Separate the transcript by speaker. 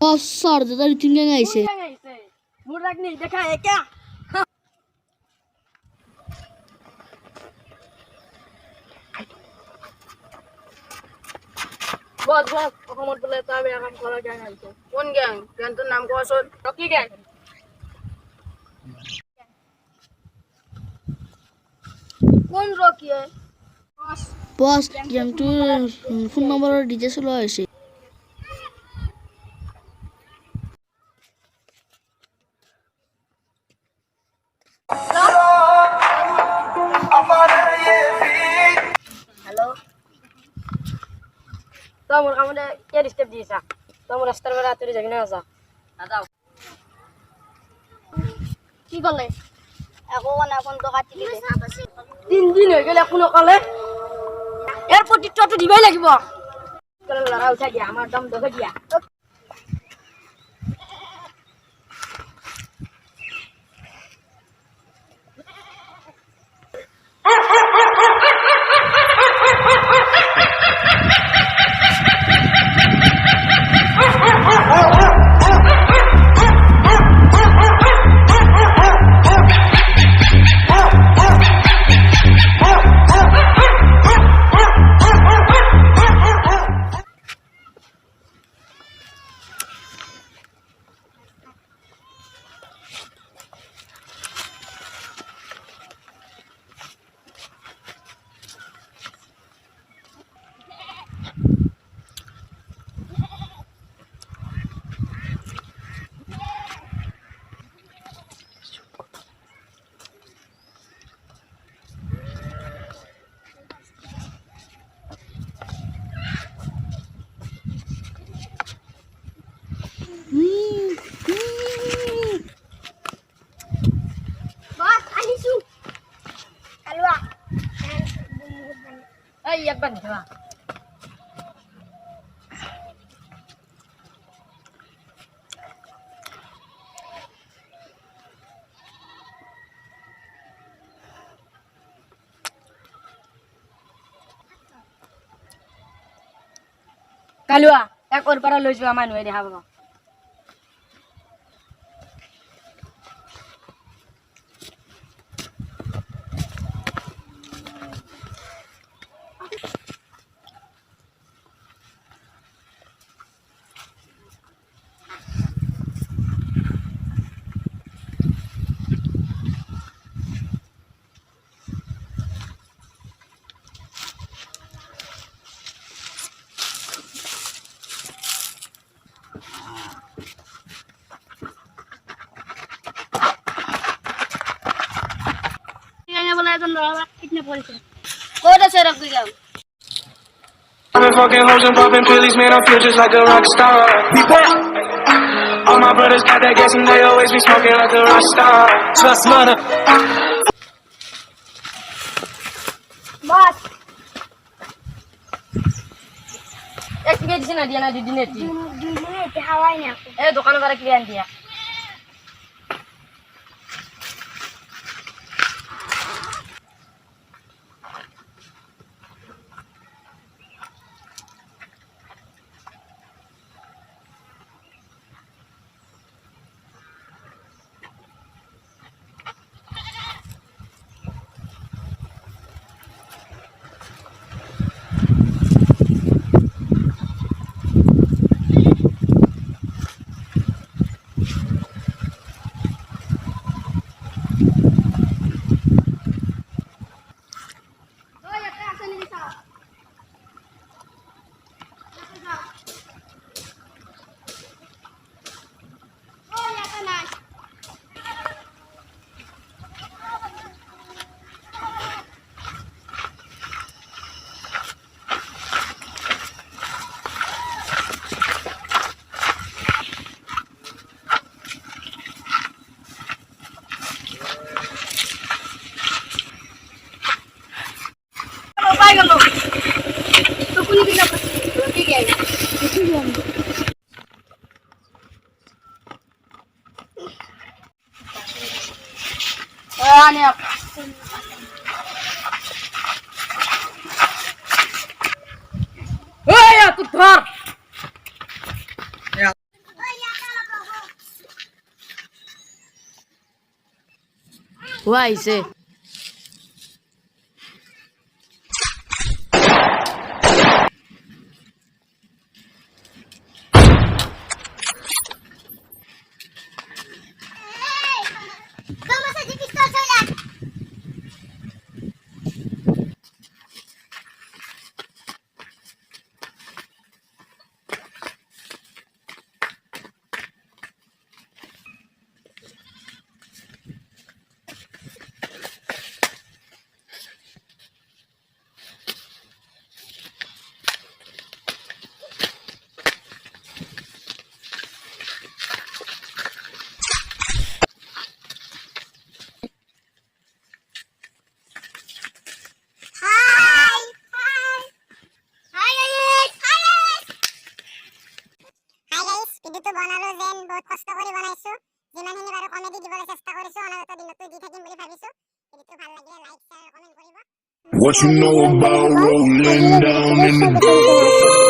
Speaker 1: बस सर दादा तीन गंगा आइसे
Speaker 2: मुड़ रख नहीं देखा है क्या बस बस অসমত বলে এটা বেয়া কাম কৰা গ্যাং আহিছে কোন গ্যাং গ্যাংটোৰ নাম কোৱাচোন ৰকি গ্যাং কোন ৰকি
Speaker 1: बस गैंगटोर फोन नम्बर डिटेल्स लो आइसे
Speaker 2: हेलो তো মোৰ কামতে কি ডিস্টার্ব দিছা তো মোৰ ৰাস্তাৰ পৰা আঁতৰি যাবি না আছা নাযাও কি কলে একো না ফোনটো কাটি দিলে 3 দিন হৈ গেল একো নকলে এর প্ৰতিত্বটো দিবই লাগিব কলে লৰা উঠা দিয়া আমাৰ দম দহে দিয়া Ay, yak ban ka. Kalua, yak or para loj wa manu দেখা পাবো
Speaker 3: I've been fucking hoes and popping pillies, man, I feel just like a rock star. All my brothers got that gas and they always be smoking like a rock star. Trust mother.
Speaker 2: Boss. Ek ke sini dia na di dineti. Dineti hawanya aku. Dukan bara klien dia. Ani apa? কর
Speaker 1: ও আইছে
Speaker 4: ভিডিওটো বনালো যেন বহুত কষ্ট কৰি বনাইছো যিমানখিনি বাৰু কমেডি দিবলৈ চেষ্টা কৰিছো অনাগত দিনতো দি থাকিম বুলি ভাবিছো ভিডিওটো ভাল লাগিলে লাইক শ্বেয়াৰ কমেন্ট কৰিব
Speaker 3: What you know about rolling down in the